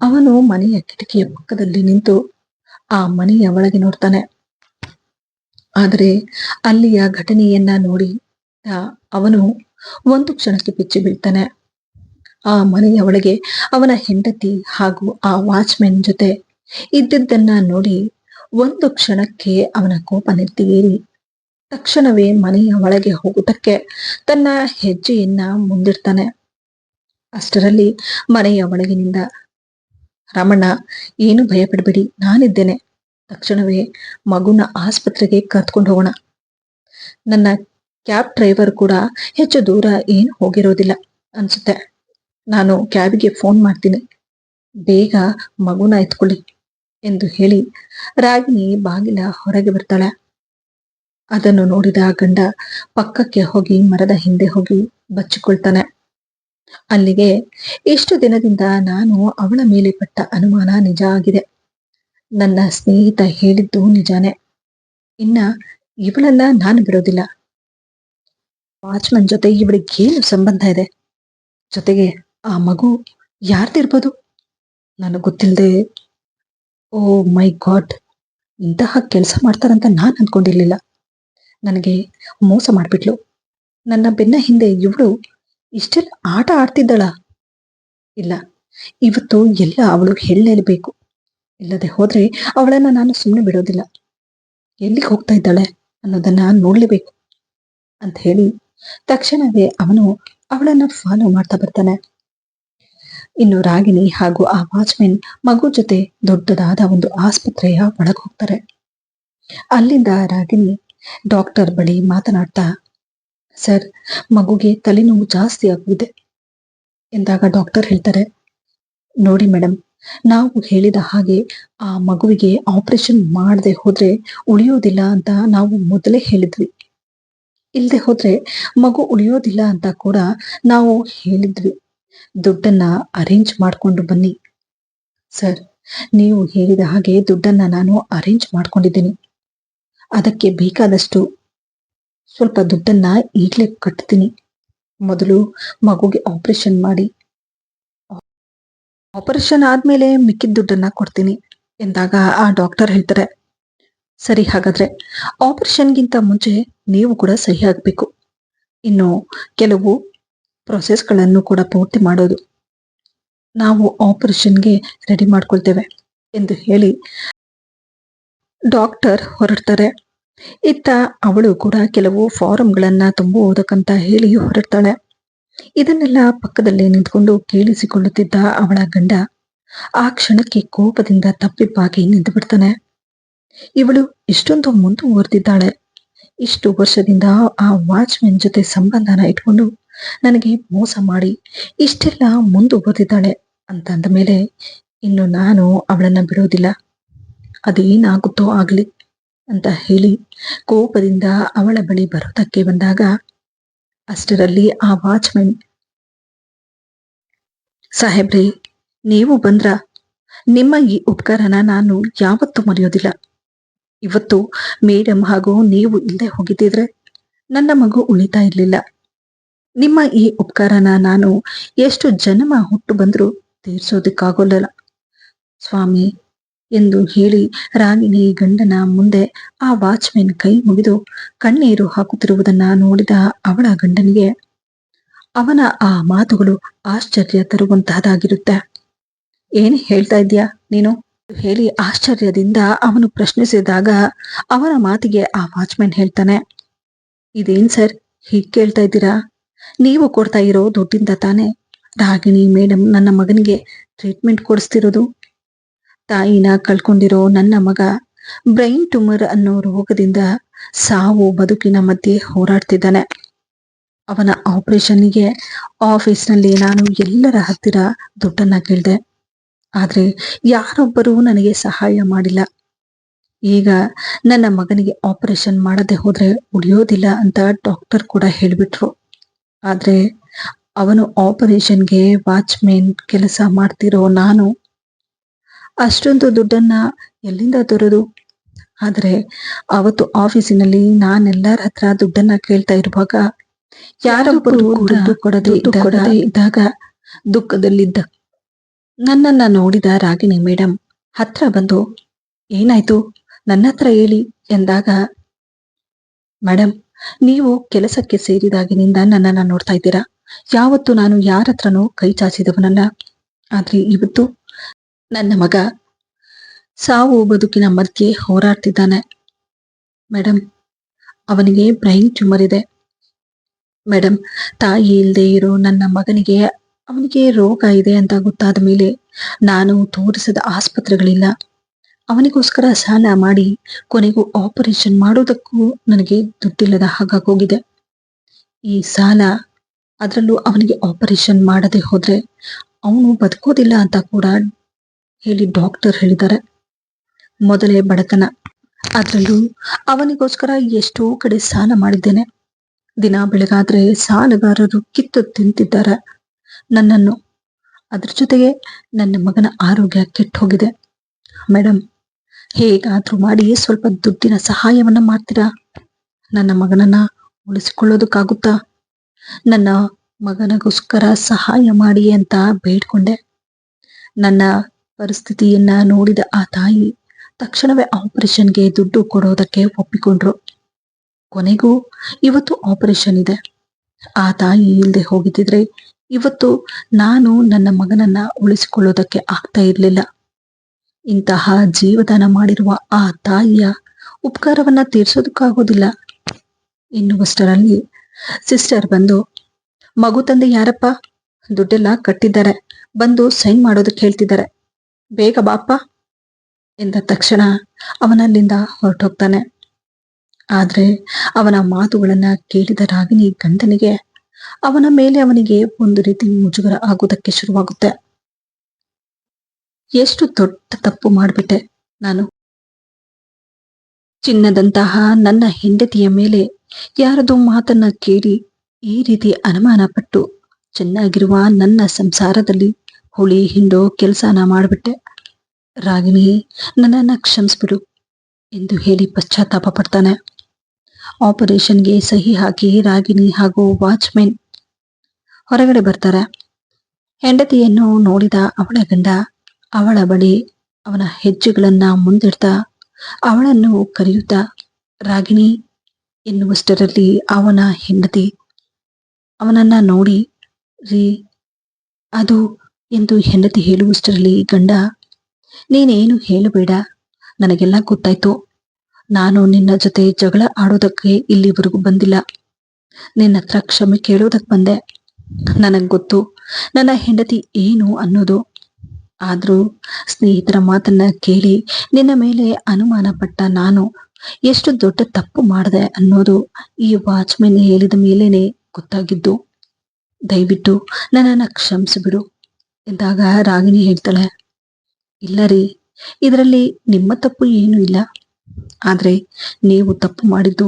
ಅವನು ಮನೆಯ ಕಿಟಕಿಯ ಪಕ್ಕದಲ್ಲಿ ನಿಂತು ಆ ಮನೆಯ ಒಳಗೆ ನೋಡ್ತಾನೆ. ಆದರೆ ಅಲ್ಲಿಯ ಘಟನೆಯನ್ನ ನೋಡಿ ಅವನು ಒಂದು ಕ್ಷಣಕ್ಕೆ ಬಿಚ್ಚಿ ಬೀಳ್ತಾನೆ. ಆ ಮನೆಯ ಒಳಗೆ ಅವನ ಹೆಂಡತಿ ಹಾಗೂ ಆ ವಾಚ್ಮೆನ್ ಜೊತೆ ಇದ್ದಿದ್ದನ್ನ ನೋಡಿ ಒಂದು ಕ್ಷಣಕ್ಕೆ ಅವನ ಕೋಪ ನೆತ್ತಿಗೇರಿ ತಕ್ಷಣವೇ ಮನೆಯ ಒಳಗೆ ಹೋಗುವುದಕ್ಕೆ ತನ್ನ ಹೆಜ್ಜೆಯನ್ನ ಮುಂದಿಡ್ತಾನೆ. ಅಷ್ಟರಲ್ಲಿ ಮನೆಯ ಒಳಗಿನಿಂದ, ರಮಣ್ಣ, ಏನು ಭಯ ಪಡಬೇಡಿ, ನಾನಿದ್ದೇನೆ. ತಕ್ಷಣವೇ ಮಗುನ ಆಸ್ಪತ್ರೆಗೆ ಕರ್ಕೊಂಡು ಹೋಗೋಣ. ನನ್ನ ಕ್ಯಾಬ್ ಡ್ರೈವರ್ ಕೂಡ ಹೆಚ್ಚು ದೂರ ಏನು ಹೋಗಿರೋದಿಲ್ಲ ಅನ್ಸುತ್ತೆ. ನಾನು ಕ್ಯಾಬಿಗೆ ಫೋನ್ ಮಾಡ್ತೀನಿ, ಬೇಗ ಮಗುನ ಎತ್ಕೊಳ್ಳಿ ಎಂದು ಹೇಳಿ ರಾಗಿಣಿ ಬಾಗಿಲ ಹೊರಗೆ ಬರ್ತಾಳೆ. ಅದನ್ನು ನೋಡಿದ ಗಂಡ ಪಕ್ಕಕ್ಕೆ ಹೋಗಿ ಮರದ ಹಿಂದೆ ಹೋಗಿ ಬಚ್ಚಿಕೊಳ್ತಾನೆ. ಅಲ್ಲಿಗೆ ಇಷ್ಟು ದಿನದಿಂದ ನಾನು ಅವಳ ಮೇಲೆ ಪಟ್ಟ ಅನುಮಾನ ನಿಜ ಆಗಿದೆ. ನನ್ನ ಸ್ನೇಹಿತ ಹೇಳಿದ್ದು ನಿಜಾನೇ. ಇನ್ನ ಇವಳನ್ನ ನಾನು ಬಿಡೋದಿಲ್ಲ. ವಾಚ್ಮನ್ ಜೊತೆ ಇವಳಿಗೇನು ಸಂಬಂಧ ಇದೆ? ಜೊತೆಗೆ ಆ ಮಗು ಯಾರ್ದಿರ್ಬೋದು? ನನಗೆ ಗೊತ್ತಿಲ್ಲದೆ. ಓ ಮೈ ಗಾಡ್, ಇಂತಹ ಕೆಲಸ ಮಾಡ್ತಾರಂತ ನಾನು ಅಂದ್ಕೊಂಡಿರ್ಲಿಲ್ಲ. ನನಗೆ ಮೋಸ ಮಾಡ್ಬಿಟ್ಲು. ನನ್ನ ಬೆನ್ನ ಹಿಂದೆ ಇವಳು ಇಷ್ಟೆಲ್ಲ ಆಟ ಆಡ್ತಿದ್ದಳ? ಇಲ್ಲ, ಇವತ್ತು ಎಲ್ಲ ಅವಳು ಹೇಳಲೇಬೇಕು. ಇಲ್ಲದೆ ಹೋದ್ರೆ ಅವಳನ್ನ ನಾನು ಸುಮ್ಮನೆ ಬಿಡೋದಿಲ್ಲ. ಎಲ್ಲಿಗೆ ಹೋಗ್ತಾ ಇದ್ದಾಳೆ ಅನ್ನೋದನ್ನ ನೋಡ್ಲೇಬೇಕು ಅಂತ ಹೇಳಿ ತಕ್ಷಣವೇ ಅವನು ಅವಳನ್ನ ಫಾಲೋ ಮಾಡ್ತಾ ಬರ್ತಾನೆ. ಇನ್ನು ರಾಗಿಣಿ ಹಾಗೂ ಆ ವಾಚ್ಮೆನ್ ಮಗು ಜೊತೆ ದೊಡ್ಡದಾದ ಒಂದು ಆಸ್ಪತ್ರೆಯ ಒಳಗೆ ಹೋಗ್ತಾರೆ. ಅಲ್ಲಿಂದ ರಾಗಿಣಿ ಡಾಕ್ಟರ್ ಬಳಿ ಮಾತನಾಡ್ತಾ, ಸರ್, ಮಗುಗೆ ತಲೆನೋವು ಜಾಸ್ತಿ ಆಗಿದೆ ಎಂದಾಗ ಡಾಕ್ಟರ್ ಹೇಳ್ತಾರೆ, ನೋಡಿ ಮೇಡಮ್, ನಾವು ಹೇಳಿದ ಹಾಗೆ ಆ ಮಗುವಿಗೆ ಆಪರೇಷನ್ ಮಾಡದೆ ಹೋದ್ರೆ ಉಳಿಯೋದಿಲ್ಲ ಅಂತ ನಾವು ಮೊದಲೇ ಹೇಳಿದ್ವಿ. ಇಲ್ಲದೆ ಹೋದ್ರೆ ಮಗು ಉಳಿಯೋದಿಲ್ಲ ಅಂತ ಕೂಡ ನಾವು ಹೇಳಿದ್ವಿ. ದುಡ್ಡನ್ನ ಅರೇಂಜ್ ಮಾಡ್ಕೊಂಡು ಬನ್ನಿ. ಸರ್, ನೀವು ಹೇಳಿದ ಹಾಗೆ ದುಡ್ಡನ್ನ ನಾನು ಅರೇಂಜ್ ಮಾಡ್ಕೊಂಡಿದ್ದೀನಿ. ಅದಕ್ಕೆ ಬೇಕಾದಷ್ಟು ಸ್ವಲ್ಪ ದುಡ್ಡನ್ನ ಈಗಲೇ ಕಟ್ತೀನಿ. ಮೊದಲು ಮಗುಗೆ ಆಪರೇಷನ್ ಮಾಡಿ, ಆಪರೇಷನ್ ಆದ್ಮೇಲೆ ಮಿಕ್ಕಿದ ದುಡ್ಡನ್ನ ಕೊಡ್ತೀನಿ ಎಂದಾಗ ಆ ಡಾಕ್ಟರ್ ಹೇಳ್ತಾರೆ, ಸರಿ, ಹಾಗಾದ್ರೆ ಆಪರೇಷನ್ಗಿಂತ ಮುಂಚೆ ನೀವು ಕೂಡ ಸಹಿ ಆಗ್ಬೇಕು. ಇನ್ನು ಕೆಲವು ಪ್ರೊಸೆಸ್ಗಳನ್ನು ಕೂಡ ಪೂರ್ತಿ ಮಾಡೋದು. ನಾವು ಆಪರೇಷನ್ಗೆ ರೆಡಿ ಮಾಡ್ಕೊಳ್ತೇವೆ ಎಂದು ಹೇಳಿ ಡಾಕ್ಟರ್ ಹೊರಡ್ತಾರೆ. ಇತ್ತ ಅವಳು ಕೂಡ ಕೆಲವು ಫಾರಂಗಳನ್ನ ತುಂಬುವುದಕ್ಕಂತ ಹೇಳಿ ಹೊರಡ್ತಾಳೆ. ಇದನ್ನೆಲ್ಲ ಪಕ್ಕದಲ್ಲೇ ನಿಂತ್ಕೊಂಡು ಕೇಳಿಸಿಕೊಳ್ಳುತ್ತಿದ್ದ ಅವಳ ಗಂಡ ಆ ಕ್ಷಣಕ್ಕೆ ಕೋಪದಿಂದ ತಪ್ಪಿಬ್ಬಾಗಿ ನಿಂತು ಬಿಡ್ತಾನೆ. ಇವಳು ಇಷ್ಟೊಂದು ಮುಂದುವರೆದಿದ್ದಾಳೆ. ಇಷ್ಟು ವರ್ಷದಿಂದ ಆ ವಾಚ್ಮೆನ್ ಜೊತೆ ಸಂಬಂಧನ ಇಟ್ಕೊಂಡು ನನಗೆ ಮೋಸ ಮಾಡಿ ಇಷ್ಟೆಲ್ಲ ಮುಂದುವರೆದಿದ್ದಾಳೆ ಅಂತಂದ ಮೇಲೆ ಇನ್ನು ನಾನು ಅವಳನ್ನ ಬಿಡೋದಿಲ್ಲ. ಅದೇನಾಗುತ್ತೋ ಆಗ್ಲಿ ಅಂತ ಹೇಳಿ ಕೋಪದಿಂದ ಅವಳ ಬಳಿ ಬರೋದಕ್ಕೆ ಬಂದಾಗ ಅಷ್ಟರಲ್ಲಿ ಆ ವಾಚ್ಮೆನ್, ಸಾಹೇಬ್ರಿ, ನೀವು ಬಂದ್ರ? ನಿಮ್ಮ ಈ ಉಪಕಾರನ ನಾನು ಯಾವತ್ತೂ ಮರೆಯೋದಿಲ್ಲ. ಇವತ್ತು ಮೇಡಮ್ ಹಾಗೂ ನೀವು ಇಲ್ಲದೆ ಹೋಗಿದ್ದಿದ್ರೆ ನನ್ನ ಮಗು ಉಳಿತಾ ಇರ್ಲಿಲ್ಲ. ನಿಮ್ಮ ಈ ಉಪಕಾರನ ನಾನು ಎಷ್ಟು ಜನ್ಮ ಹುಟ್ಟು ಬಂದರೂ ತೀರ್ಸೋದಕ್ಕಾಗೋಲ್ಲ ಸ್ವಾಮಿ ಎಂದು ಹೇಳಿ ರಾಗಿಣಿ ಗಂಡನ ಮುಂದೆ ಆ ವಾಚ್ಮೆನ್ ಕೈ ಮುಗಿದು ಕಣ್ಣೀರು ಹಾಕುತ್ತಿರುವುದನ್ನ ನೋಡಿದ ಅವಳ ಗಂಡನಿಗೆ ಅವನ ಆ ಮಾತುಗಳು ಆಶ್ಚರ್ಯ ತರುವಂತಹದಾಗಿರುತ್ತೆ. ಏನ್ ಹೇಳ್ತಾ ಇದ್ಯಾ ನೀನು ಹೇಳಿ ಆಶ್ಚರ್ಯದಿಂದ ಅವನು ಪ್ರಶ್ನಿಸಿದಾಗ ಅವನ ಮಾತಿಗೆ ಆ ವಾಚ್ಮೆನ್ ಹೇಳ್ತಾನೆ, ಇದೇನ್ ಸರ್ ಹೀಗೆ ಕೇಳ್ತಾ ಇದ್ದೀರಾ? ನೀವು ಕೊಡ್ತಾ ಇರೋ ದುಡ್ಡಿಂದ ತಾನೇ ರಾಗಿಣಿ ಮೇಡಮ್ ನನ್ನ ಮಗನಿಗೆ ಟ್ರೀಟ್ಮೆಂಟ್ ಕೊಡಿಸ್ತಿರೋದು. ತಾಯಿನ ಕಳ್ಕೊಂಡಿರೋ ನನ್ನ ಮಗ ಬ್ರೈನ್ ಟ್ಯೂಮರ್ ಅನ್ನೋ ರೋಗದಿಂದ ಸಾವು ಬದುಕಿನ ಮಧ್ಯೆ ಹೋರಾಡ್ತಿದ್ದಾನೆ. ಅವನ ಆಪರೇಷನ್ನಿಗೆ ಆಫೀಸ್ನಲ್ಲಿ ನಾನು ಎಲ್ಲರ ಹತ್ತಿರ ದುಡ್ಡನ್ನ ಕೇಳಿದೆ. ಆದ್ರೆ ಯಾರೊಬ್ಬರೂ ನನಗೆ ಸಹಾಯ ಮಾಡಿಲ್ಲ. ಈಗ ನನ್ನ ಮಗನಿಗೆ ಆಪರೇಷನ್ ಮಾಡದೆ ಹೋದ್ರೆ ಉಳಿಯೋದಿಲ್ಲ ಅಂತ ಡಾಕ್ಟರ್ ಕೂಡ ಹೇಳಿಬಿಟ್ರು. ಆದ್ರೆ ಅವನು ಆಪರೇಷನ್ಗೆ ವಾಚ್ಮೆನ್ ಕೆಲಸ ಮಾಡ್ತಿರೋ ನಾನು ಅಷ್ಟೊಂದು ದುಡ್ಡನ್ನ ಎಲ್ಲಿಂದ ತರೋದು? ಆದ್ರೆ ಅವತ್ತು ಆಫೀಸಿನಲ್ಲಿ ನಾನೆಲ್ಲರ ಹತ್ರ ದುಡ್ಡನ್ನ ಕೇಳ್ತಾ ಇರುವಾಗ ಯಾರೊಬ್ಬರು ದುಡ್ಡು ಕೊಡದೆ ಇದ್ದಾಗ ದುಃಖದಲ್ಲಿದ್ದ ನನ್ನನ್ನ ನೋಡಿದ ರಾಗಿಣಿ ಮೇಡಮ್ ಹತ್ರ ಬಂದು, ಏನಾಯ್ತು ನನ್ನ ಹತ್ರ ಹೇಳಿ ಎಂದಾಗ, ಮೇಡಮ್, ನೀವು ಕೆಲಸಕ್ಕೆ ಸೇರಿದಾಗಿನಿಂದ ನನ್ನನ್ನ ನೋಡ್ತಾ ಇದ್ದೀರಾ. ಯಾವತ್ತು ನಾನು ಯಾರ ಹತ್ರನೂ ಕೈ ಚಾಚಿದವನಲ್ಲ. ಆದ್ರೆ ಇವತ್ತು ನನ್ನ ಮಗ ಸಾವು ಬದುಕಿನ ಮಧ್ಯೆ ಹೋರಾಡ್ತಿದ್ದಾನೆ. ಮೇಡಮ್, ಅವನಿಗೆ ಬ್ರೈನ್ ಟ್ಯೂಮರ್ ಇದೆ. ಮೇಡಮ್, ತಾಯಿ ಇಲ್ಲದೆ ಇರೋ ನನ್ನ ಮಗನಿಗೆ ಅವನಿಗೆ ರೋಗ ಇದೆ ಅಂತ ಗೊತ್ತಾದ ಮೇಲೆ ನಾನು ತೋರಿಸದ ಆಸ್ಪತ್ರೆಗಳಿಲ್ಲ. ಅವನಿಗೋಸ್ಕರ ಸಾಲ ಮಾಡಿ ಕೊನೆಗೂ ಆಪರೇಷನ್ ಮಾಡೋದಕ್ಕೂ ನನಗೆ ದುಡ್ಡಿಲ್ಲದ ಹಾಗಾಗೋಗಿದೆ. ಈ ಸಾಲ, ಅದರಲ್ಲೂ ಅವನಿಗೆ ಆಪರೇಷನ್ ಮಾಡದೆ ಹೋದ್ರೆ ಅವನು ಬದುಕೋದಿಲ್ಲ ಅಂತ ಕೂಡ ಹೇಳಿ ಡಾಕ್ಟರ್ ಹೇಳಿದ್ದಾರೆ. ಮೊದಲೇ ಬಡತನ, ಅದರಲ್ಲೂ ಅವನಿಗೋಸ್ಕರ ಎಷ್ಟೋ ಕಡೆ ಸಾಲ ಮಾಡಿದ್ದೇನೆ. ದಿನ ಬೆಳಗಾದ್ರೆ ಸಾಲಗಾರರು ಕಿತ್ತು ತಿಂತಿದ್ದಾರೆ ನನ್ನನ್ನು. ಅದ್ರ ಜೊತೆಗೆ ನನ್ನ ಮಗನ ಆರೋಗ್ಯ ಕೆಟ್ಟು ಹೋಗಿದೆ. ಮೇಡಮ್, ಹೇಗಾದ್ರೂ ಮಾಡಿ ಸ್ವಲ್ಪ ದುಡ್ಡಿನ ಸಹಾಯವನ್ನ ಮಾಡ್ತೀರಾ? ನನ್ನ ಮಗನನ್ನ ಉಳಿಸಿಕೊಳ್ಳೋದಕ್ಕಾಗುತ್ತಾ? ನನ್ನ ಮಗನಿಗೋಸ್ಕರ ಸಹಾಯ ಮಾಡಿ ಅಂತ ಬೇಡ್ಕೊಂಡೆ. ನನ್ನ ಪರಿಸ್ಥಿತಿಯನ್ನ ನೋಡಿದ ಆ ತಾಯಿ ತಕ್ಷಣವೇ ಆಪರೇಷನ್ಗೆ ದುಡ್ಡು ಕೊಡೋದಕ್ಕೆ ಒಪ್ಪಿಕೊಂಡ್ರು. ಕೊನೆಗೂ ಇವತ್ತು ಆಪರೇಷನ್ ಇದೆ. ಆ ತಾಯಿ ಇಲ್ಲದೆ ಹೋಗಿದ್ದಿದ್ರೆ ಇವತ್ತು ನಾನು ನನ್ನ ಮಗನನ್ನ ಉಳಿಸಿಕೊಳ್ಳೋದಕ್ಕೆ ಆಗ್ತಾ ಇರ್ಲಿಲ್ಲ. ಇಂತಹ ಜೀವದಾನ ಮಾಡಿರುವ ಆ ತಾಯಿಯ ಉಪಕಾರವನ್ನ ತೀರ್ಸೋದಕ್ಕಾಗೋದಿಲ್ಲ. ಎನ್ನುವಷ್ಟರಲ್ಲಿ ಸಿಸ್ಟರ್ ಬಂದು, ಮಗು ತಂದೆ ಯಾರಪ್ಪ? ದುಡ್ಡೆಲ್ಲ ಕಟ್ಟಿದ್ದಾರೆ, ಬಂದು ಸೈನ್ ಮಾಡೋದಕ್ಕೆ ಹೇಳ್ತಿದ್ದಾರೆ, ಬೇಗ ಬಾಪ್ಪ ಎಂದ ತಕ್ಷಣ ಅವನಲ್ಲಿಂದ ಹೊರಟೋಗ್ತಾನೆ. ಆದ್ರೆ ಅವನ ಮಾತುಗಳನ್ನ ಕೇಳಿದ ರಾಗಿಣಿ ಗಂಡನಿಗೆ ಅವನ ಮೇಲೆ ಅವನಿಗೆ ಒಂದು ರೀತಿ ಮುಜುಗರ ಆಗೋದಕ್ಕೆ ಶುರುವಾಗುತ್ತೆ. ಎಷ್ಟು ದೊಡ್ಡ ತಪ್ಪು ಮಾಡ್ಬಿಟ್ಟೆ ನಾನು. ಚಿನ್ನದಂತಹ ನನ್ನ ಹೆಂಡತಿಯ ಮೇಲೆ ಯಾರದೋ ಮಾತನ್ನ ಕೇಳಿ ಈ ರೀತಿ ಅನುಮಾನ ಪಟ್ಟು ಚೆನ್ನಾಗಿರುವ ನನ್ನ ಸಂಸಾರದಲ್ಲಿ ಹುಳಿ ಹಿಂಡೋ ಕೆಲಸನ ಮಾಡಿಬಿಟ್ಟೆ. ರಾಗಿಣಿ, ನನ್ನನ್ನ ಕ್ಷಮಿಸ್ಬಿಡು ಎಂದು ಹೇಳಿ ಪಶ್ಚಾತ್ತಾಪ ಪಡ್ತಾನೆ. ಆಪರೇಷನ್ಗೆ ಸಹಿ ಹಾಕಿ ರಾಗಿಣಿ ಹಾಗೂ ವಾಚ್ಮೆನ್ ಹೊರಗಡೆ ಬರ್ತಾರೆ. ಹೆಂಡತಿಯನ್ನು ನೋಡಿದ ಅವಳ ಗಂಡ ಅವಳ ಬಳಿ ಅವನ ಹೆಜ್ಜೆಗಳನ್ನ ಮುಂದಿಡ್ತಾ ಅವಳನ್ನು ಕರೆಯುತ್ತಾ ರಾಗಿಣಿ ಎನ್ನುವಷ್ಟರಲ್ಲಿ ಅವನ ಹೆಂಡತಿ ಅವನನ್ನ ನೋಡಿ ರೀ ಅದು ಎಂದು ಹೆಂಡತಿ ಹೇಳುವಷ್ಟರಲ್ಲಿ ಗಂಡ, ನೀನೇನು ಹೇಳಬೇಡ, ನನಗೆಲ್ಲ ಗೊತ್ತಾಯ್ತು. ನಾನು ನಿನ್ನ ಜೊತೆ ಜಗಳ ಆಡೋದಕ್ಕೆ ಇಲ್ಲಿವರೆಗೂ ಬಂದಿಲ್ಲ. ನಿನ್ನ ಹತ್ರ ಕ್ಷಮೆ ಕೇಳೋದಕ್ಕೆ ಬಂದೆ. ನನಗ್ ಗೊತ್ತು ನನ್ನ ಹೆಂಡತಿ ಏನು ಅನ್ನೋದು. ಆದ್ರೂ ಸ್ನೇಹಿತರ ಮಾತನ್ನ ಕೇಳಿ ನಿನ್ನ ಮೇಲೆ ಅನುಮಾನ ಪಟ್ಟ ನಾನು ಎಷ್ಟು ದೊಡ್ಡ ತಪ್ಪು ಮಾಡಿದೆ ಅನ್ನೋದು ಈ ವಾಚ್ಮೆನ್ ಹೇಳಿದ ಮೇಲೇನೆ ಗೊತ್ತಾಗಿದ್ದು. ದಯವಿಟ್ಟು ನನ್ನನ್ನ ಕ್ಷಮಿಸಿಬಿಡು ಎಂದಾಗ ರಾಗಿಣಿ ಹೇಳ್ತಾಳೆ, ಇಲ್ಲ ರೀ, ಇದರಲ್ಲಿ ನಿಮ್ಮ ತಪ್ಪು ಏನೂ ಇಲ್ಲ. ಆದ್ರೆ ನೀವು ತಪ್ಪು ಮಾಡಿದ್ದು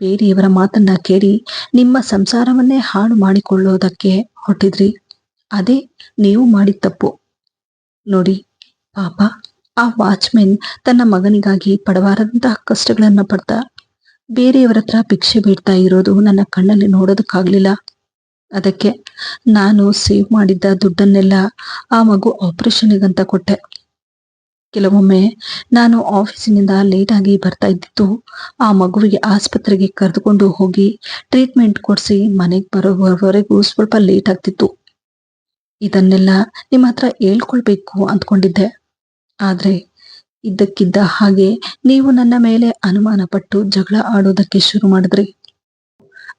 ಬೇರೆಯವರ ಮಾತನ್ನ ಕೇಳಿ ನಿಮ್ಮ ಸಂಸಾರವನ್ನೇ ಹಾಳು ಮಾಡಿಕೊಳ್ಳೋದಕ್ಕೆ ಹೊಟ್ಟಿದ್ರಿ. ಅದೇ ನೀವು ಮಾಡಿದ ತಪ್ಪು. ನೋಡಿ ಪಾಪ, ಆ ವಾಚ್ಮೆನ್ ತನ್ನ ಮಗನಿಗಾಗಿ ಪಡಬಾರದಂತಹ ಕಷ್ಟಗಳನ್ನ ಪಡ್ತಾ ಬೇರೆಯವರ ಹತ್ರ ಭಿಕ್ಷೆ ಬೇಡ್ತಾ ಇರೋದು ನನ್ನ ಕಣ್ಣಲ್ಲಿ ನೋಡೋದಕ್ಕಾಗ್ಲಿಲ್ಲ. ಅದಕ್ಕೆ ನಾನು ಸೇವ್ ಮಾಡಿದ್ದ ದುಡ್ಡನ್ನೆಲ್ಲ ಆ ಮಗು ಆಪರೇಷನ್ಗಂತ ಕೊಟ್ಟೆ. ಕೆಲವೊಮ್ಮೆ ನಾನು ಆಫೀಸಿನಿಂದ ಲೇಟ್ ಆಗಿ ಬರ್ತಾ ಇದ್ದಿತ್ತು ಆ ಮಗುವಿಗೆ ಆಸ್ಪತ್ರೆಗೆ ಕರೆದುಕೊಂಡು ಹೋಗಿ ಟ್ರೀಟ್ಮೆಂಟ್ ಕೊಡಿಸಿ ಮನೆಗೆ ಬರೋವರೆಗೂ ಸ್ವಲ್ಪ ಲೇಟ್ ಆಗ್ತಿತ್ತು. ಇದನ್ನೆಲ್ಲ ನಿಮ್ಮ ಹತ್ರ ಹೇಳ್ಕೊಳ್ಬೇಕು ಅಂದ್ಕೊಂಡಿದ್ದೆ. ಆದ್ರೆ ಇದ್ದಕ್ಕಿದ್ದ ಹಾಗೆ ನೀವು ನನ್ನ ಮೇಲೆ ಅನುಮಾನ ಪಟ್ಟು ಜಗಳ ಆಡೋದಕ್ಕೆ ಶುರು ಮಾಡಿದ್ರಿ.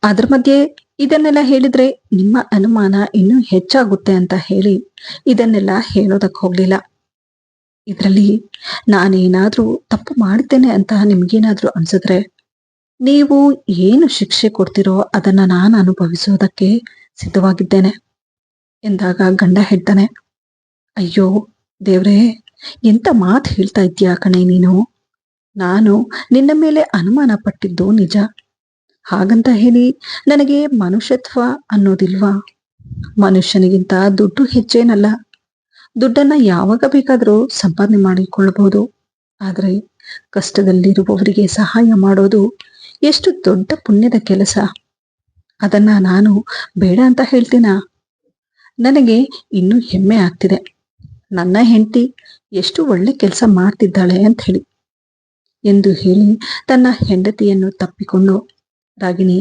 ಅದ್ರ ಮಧ್ಯೆ ಇದನ್ನೆಲ್ಲ ಹೇಳಿದ್ರೆ ನಿಮ್ಮ ಅನುಮಾನ ಇನ್ನೂ ಹೆಚ್ಚಾಗುತ್ತೆ ಅಂತ ಹೇಳಿ ಇದನ್ನೆಲ್ಲ ಹೇಳೋದಕ್ಕೆ ಹೋಗ್ಲಿಲ್ಲ. ಇದರಲ್ಲಿ ನಾನೇನಾದ್ರೂ ತಪ್ಪು ಮಾಡಿದ್ದೇನೆ ಅಂತ ನಿಮ್ಗೇನಾದ್ರೂ ಅನ್ಸಿದ್ರೆ ನೀವು ಏನು ಶಿಕ್ಷೆ ಕೊಡ್ತಿರೋ ಅದನ್ನ ನಾನು ಅನುಭವಿಸೋದಕ್ಕೆ ಸಿದ್ಧವಾಗಿದ್ದೇನೆ ಎಂದಾಗ ಗಂಡ ಹೇಳ್ತಾನೆ, ಅಯ್ಯೋ ದೇವ್ರೇ, ಎಂತ ಮಾತು ಹೇಳ್ತಾ ಇದ್ಯಾ ಕಣೆ ನೀನು. ನಾನು ನಿನ್ನ ಮೇಲೆ ಅನುಮಾನ ಪಟ್ಟಿದ್ದು ನಿಜ. ಹಾಗಂತ ಹೇಳಿ ನನಗೆ ಮನುಷ್ಯತ್ವ ಅನ್ನೋದಿಲ್ವಾ? ಮನುಷ್ಯನಿಗಿಂತ ದುಡ್ಡು ಹೆಚ್ಚೇನಲ್ಲ. ದುಡ್ಡನ್ನ ಯಾವಾಗ ಬೇಕಾದ್ರೂ ಸಂಪಾದನೆ ಮಾಡಿಕೊಳ್ಳಬಹುದು. ಆದ್ರೆ ಕಷ್ಟದಲ್ಲಿರುವವರಿಗೆ ಸಹಾಯ ಮಾಡೋದು ಎಷ್ಟು ದೊಡ್ಡ ಪುಣ್ಯದ ಕೆಲಸ. ಅದನ್ನ ನಾನು ಬೇಡ ಅಂತ ಹೇಳ್ತೀನ? ನನಗೆ ಇನ್ನೂ ಹೆಮ್ಮೆ ಆಗ್ತಿದೆ, ನನ್ನ ಹೆಂಡತಿ ಎಷ್ಟು ಒಳ್ಳೆ ಕೆಲಸ ಮಾಡ್ತಿದ್ದಾಳೆ ಅಂತ ಹೇಳಿ ಎಂದು ಹೇಳಿ ತನ್ನ ಹೆಂಡತಿಯನ್ನು ತಪ್ಪಿಕೊಂಡು, ರಾಗಿಣಿ,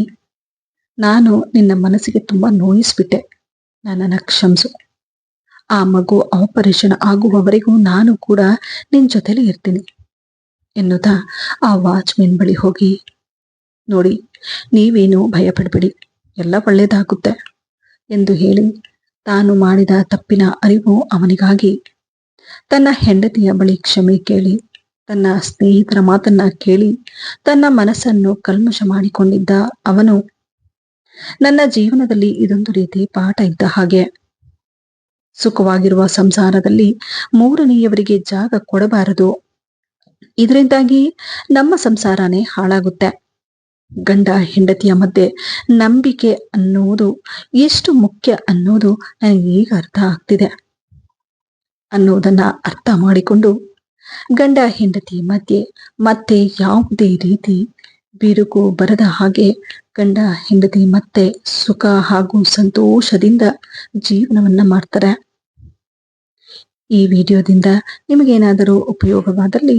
ನಾನು ನಿನ್ನ ಮನಸ್ಸಿಗೆ ತುಂಬಾ ನೋಯಿಸ್ಬಿಟ್ಟೆ, ನನ್ನನ್ನ ಕ್ಷಮಿಸು. ಆ ಮಗು ಆಪರೇಷನ್ ಆಗುವವರೆಗೂ ನಾನು ಕೂಡ ನಿನ್ ಜೊತೆಲಿ ಇರ್ತೀನಿ ಎನ್ನುತ್ತಾ ಆ ವಾಚ್ಮೆನ್ ಬಳಿ ಹೋಗಿ ನೋಡಿ, ನೀವೇನು ಭಯ ಪಡಬೇಡಿ, ಎಲ್ಲ ಒಳ್ಳೇದಾಗುತ್ತೆ ಎಂದು ಹೇಳಿ ತಾನು ಮಾಡಿದ ತಪ್ಪಿನ ಅರಿವು ಅವನಿಗಾಗಿ ತನ್ನ ಹೆಂಡತಿಯ ಬಳಿ ಕ್ಷಮೆ ಕೇಳಿ, ತನ್ನ ಸ್ನೇಹಿತರ ಮಾತನ್ನ ಕೇಳಿ ತನ್ನ ಮನಸ್ಸನ್ನು ಕಲ್ಮಶ ಮಾಡಿಕೊಂಡಿದ್ದ ಅವನು, ನನ್ನ ಜೀವನದಲ್ಲಿ ಇದೊಂದು ರೀತಿ ಪಾಠ ಇದ್ದ ಹಾಗೆ. ಸುಖವಾಗಿರುವ ಸಂಸಾರದಲ್ಲಿ ಮೂರನೆಯವರಿಗೆ ಜಾಗ ಕೊಡಬಾರದು. ಇದರಿಂದಾಗಿ ನಮ್ಮ ಸಂಸಾರನೇ ಹಾಳಾಗುತ್ತೆ. ಗಂಡ ಹೆಂಡತಿಯ ಮಧ್ಯೆ ನಂಬಿಕೆ ಅನ್ನುವುದು ಎಷ್ಟು ಮುಖ್ಯ ಅನ್ನೋದು ನನಗೆ ಈಗ ಅರ್ಥ ಆಗ್ತಿದೆ ಅನ್ನೋದನ್ನ ಅರ್ಥ ಮಾಡಿಕೊಂಡು ಗಂಡ ಹೆಂಡತಿ ಮಧ್ಯೆ ಮತ್ತೆ ಯಾವುದೇ ರೀತಿ ಬಿರುಕು ಬರದ ಹಾಗೆ ಗಂಡ ಹೆಂಡತಿ ಮತ್ತೆ ಸುಖ ಹಾಗೂ ಸಂತೋಷದಿಂದ ಜೀವನವನ್ನ ಮಾಡ್ತಾರೆ. ಈ ವಿಡಿಯೋದಿಂದ ನಿಮಗೇನಾದರೂ ಉಪಯೋಗವಾದಲ್ಲಿ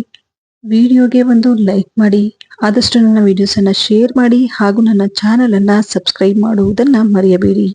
ವಿಡಿಯೋಗೆ ಒಂದು ಲೈಕ್ ಮಾಡಿ, ಆದಷ್ಟು ನನ್ನ ವಿಡಿಯೋಸ್ ಅನ್ನ ಶೇರ್ ಮಾಡಿ ಹಾಗೂ ನನ್ನ ಚಾನೆಲ್ ಅನ್ನ ಸಬ್ಸ್ಕ್ರೈಬ್ ಮಾಡುವುದನ್ನ ಮರೆಯಬೇಡಿ.